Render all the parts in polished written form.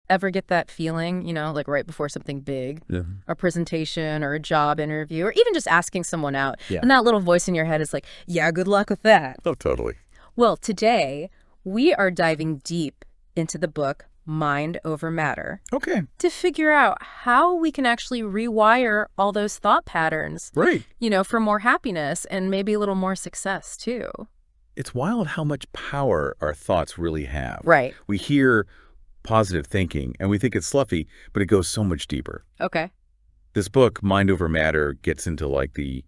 ever get that feeling, like right before something big, a presentation or a job interview, or even just asking someone out, and that little voice in your head is like, yeah, good luck with that. Oh, totally. Well, today we are diving deep into the book Mind Over Matter. Okay. To figure out how we can actually rewire all those thought patterns. Right. For more happiness and maybe a little more success, too. It's wild how much power our thoughts really have. Right. We hear positive thinking and we think it's fluffy, but it goes so much deeper. Okay. This book, Mind Over Matter, gets into like the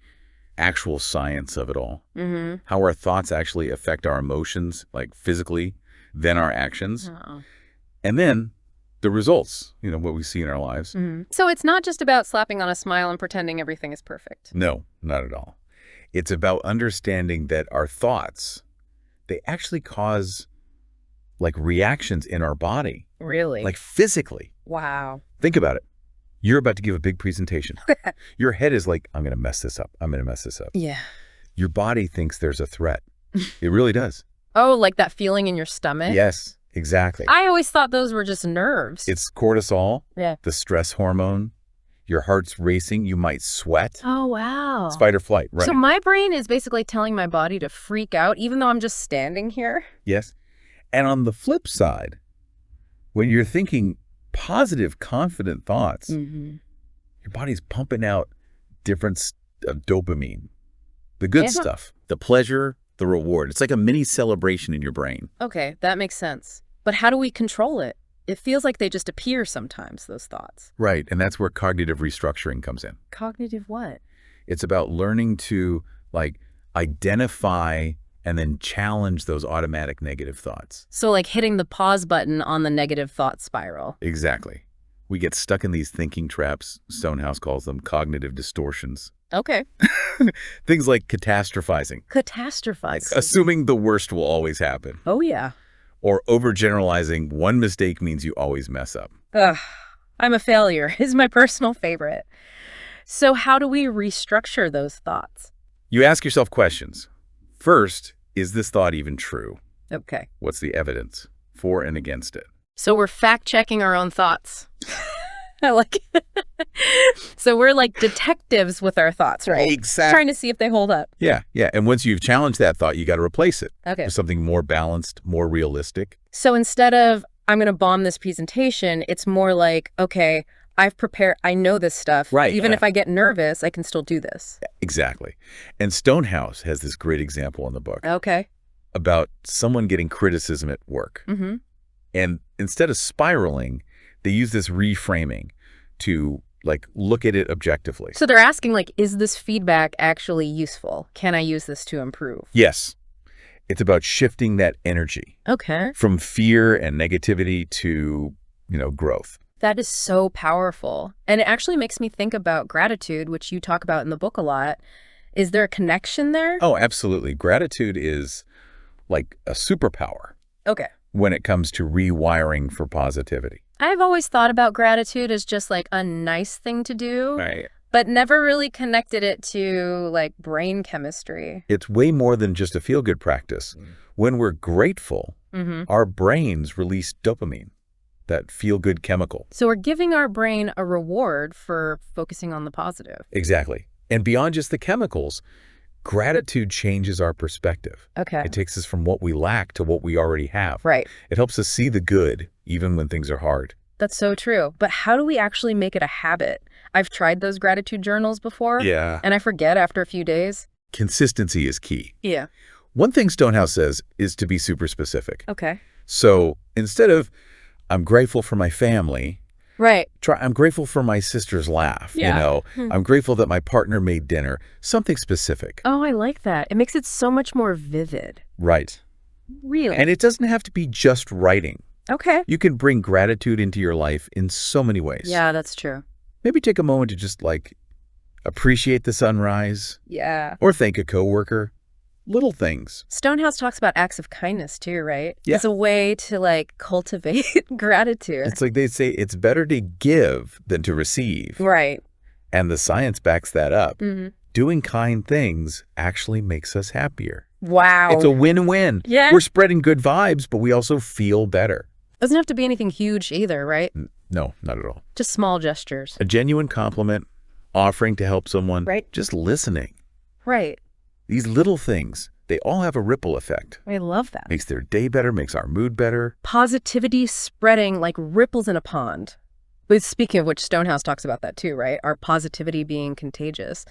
actual science of it all. How our thoughts actually affect our emotions, like physically, then our actions, and then the results, what we see in our lives. So it's not just about slapping on a smile and pretending everything is perfect. No, not at all. It's about understanding that our thoughts, they actually cause like reactions in our body. Really? Like physically. Wow. Think about it. You're about to give a big presentation. Your head is like, I'm going to mess this up. I'm going to mess this up. Yeah. Your body thinks there's a threat. It really does. Oh, like that feeling in your stomach? Yes, exactly. I always thought those were just nerves. It's cortisol, the stress hormone. Your heart's racing. You might sweat. Oh, wow. It's fight or flight, right? So my brain is basically telling my body to freak out, even though I'm just standing here? Yes. And on the flip side, when you're thinking positive, confident thoughts, your body's pumping out different dopamine, the good stuff, the pleasure, the reward. It's like a mini celebration in your brain. Okay, that makes sense. But how do we control it? It feels like they just appear sometimes, those thoughts. Right, and that's where cognitive restructuring comes in. Cognitive what? It's about learning to identify and then challenge those automatic negative thoughts. So like hitting the pause button on the negative thought spiral. Exactly. We get stuck in these thinking traps. Stonehouse calls them cognitive distortions. Okay. Things like catastrophizing. Catastrophizing. Assuming the worst will always happen. Oh, yeah. Or overgeneralizing, one mistake means you always mess up. Ugh, I'm a failure is my personal favorite. So how do we restructure those thoughts? You ask yourself questions. First, is this thought even true? Okay. What's the evidence for and against it? So we're fact-checking our own thoughts. I like it. So we're like detectives with our thoughts, right? Exactly. Trying to see if they hold up. Yeah. And once you've challenged that thought, you got to replace it. Okay. With something more balanced, more realistic. So instead of, I'm going to bomb this presentation, it's more like, okay, I've prepared, I know this stuff. Right. Even if I get nervous, I can still do this. Exactly. And Stonehouse has this great example in the book. Okay. About someone getting criticism at work. And instead of spiraling, they use this reframing to look at it objectively. So they're asking is this feedback actually useful? Can I use this to improve? Yes. It's about shifting that energy. Okay. From fear and negativity to, growth. That is so powerful. And it actually makes me think about gratitude, which you talk about in the book a lot. Is there a connection there? Oh, absolutely. Gratitude is like a superpower. Okay. When it comes to rewiring for positivity. I've always thought about gratitude as just a nice thing to do. Right. But never really connected it to brain chemistry. It's way more than just a feel-good practice. When we're grateful, our brains release dopamine, that feel-good chemical. So we're giving our brain a reward for focusing on the positive. Exactly. And beyond just the chemicals, gratitude changes our perspective. Okay. It takes us from what we lack to what we already have. Right. It helps us see the good, even when things are hard. That's so true. But how do we actually make it a habit? I've tried those gratitude journals before. Yeah. And I forget after a few days. Consistency is key. Yeah. One thing Stonehouse says is to be super specific. Okay. So instead of, I'm grateful for my family, right. Try, I'm grateful for my sister's laugh, I'm grateful that my partner made dinner, something specific. Oh, I like that. It makes it so much more vivid. Right. Really? And it doesn't have to be just writing. Okay. You can bring gratitude into your life in so many ways. Yeah, that's true. Maybe take a moment to just appreciate the sunrise. Yeah. Or thank a coworker. Little things. Stonehouse talks about acts of kindness too, right? Yeah. As a way to cultivate gratitude. It's like they say it's better to give than to receive. Right. And the science backs that up. Doing kind things actually makes us happier. Wow. It's a win-win. Yeah. We're spreading good vibes, but we also feel better. Doesn't have to be anything huge either, right? No, not at all. Just small gestures. A genuine compliment, offering to help someone, right? Just listening. Right. These little things, they all have a ripple effect. I love that. Makes their day better, makes our mood better. Positivity spreading like ripples in a pond. But speaking of which, Stonehouse talks about that too, right? Our positivity being contagious.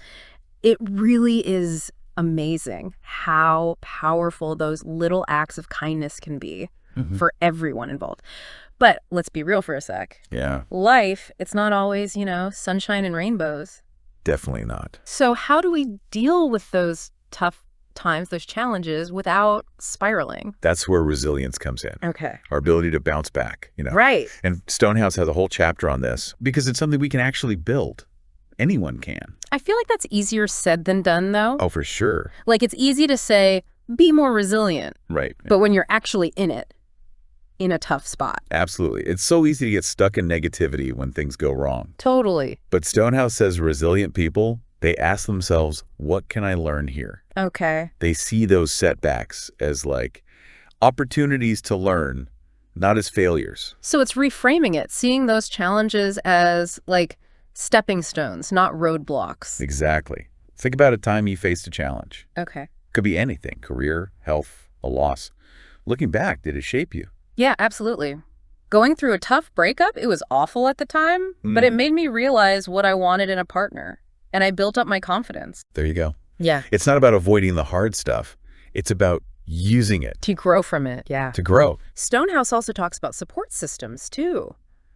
It really is amazing how powerful those little acts of kindness can be for everyone involved. But let's be real for a sec. Yeah. Life, it's not always, sunshine and rainbows. Definitely not. So how do we deal with those tough times, those challenges, without spiraling? That's where resilience comes in. Okay. Our ability to bounce back, Right. And Stonehouse has a whole chapter on this because it's something we can actually build. Anyone can. I feel like that's easier said than done, though. Oh, for sure. Like, it's easy to say, be more resilient. Right. But when you're actually in it, in a tough spot. Absolutely. It's so easy to get stuck in negativity when things go wrong. Totally. But Stonehouse says resilient people, they ask themselves, what can I learn here? Okay. They see those setbacks as like opportunities to learn, not as failures. So it's reframing it, seeing those challenges as like stepping stones, not roadblocks. Exactly. Think about a time you faced a challenge. Okay. Could be anything, career, health, a loss. Looking back, did it shape you? Yeah, absolutely. Going through a tough breakup, it was awful at the time, but it made me realize what I wanted in a partner, and I built up my confidence. There you go. Yeah. It's not about avoiding the hard stuff. It's about using it. To grow from it, yeah. To grow. Stonehouse also talks about support systems, too.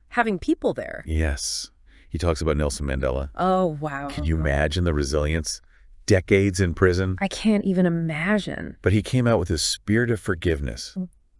Having people there. Yes. He talks about Nelson Mandela. Oh, wow. Can you imagine the resilience? Decades in prison. I can't even imagine. But he came out with his spirit of forgiveness.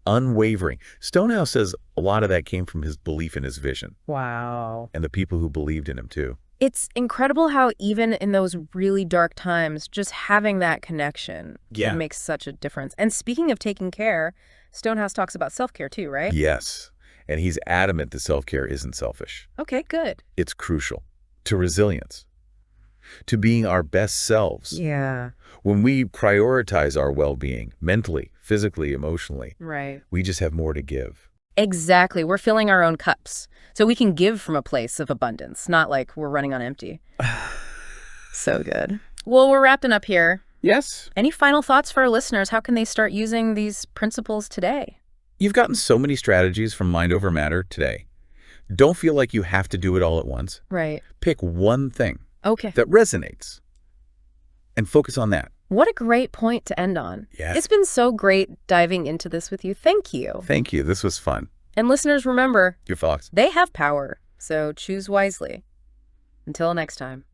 Unwavering. Stonehouse says a lot of that came from his belief in his vision. Wow. And the people who believed in him, too. It's incredible how even in those really dark times, just having that connection makes such a difference. And speaking of taking care, Stonehouse talks about self-care too, right? Yes. And he's adamant that self-care isn't selfish. Okay, good. It's crucial to resilience, to being our best selves. Yeah. When we prioritize our well-being, mentally, physically, emotionally, Right. we just have more to give. Exactly. We're filling our own cups. So we can give from a place of abundance, not like we're running on empty. So good. Well, we're wrapping up here. Yes. Any final thoughts for our listeners? How can they start using these principles today? You've gotten so many strategies from Mind Over Matter today. Don't feel like you have to do it all at once. Right. Pick one thing that resonates and focus on that. What a great point to end on. Yes. It's been so great diving into this with you. Thank you. Thank you. This was fun. And listeners, remember, Your Fox. They have power, so choose wisely. Until next time.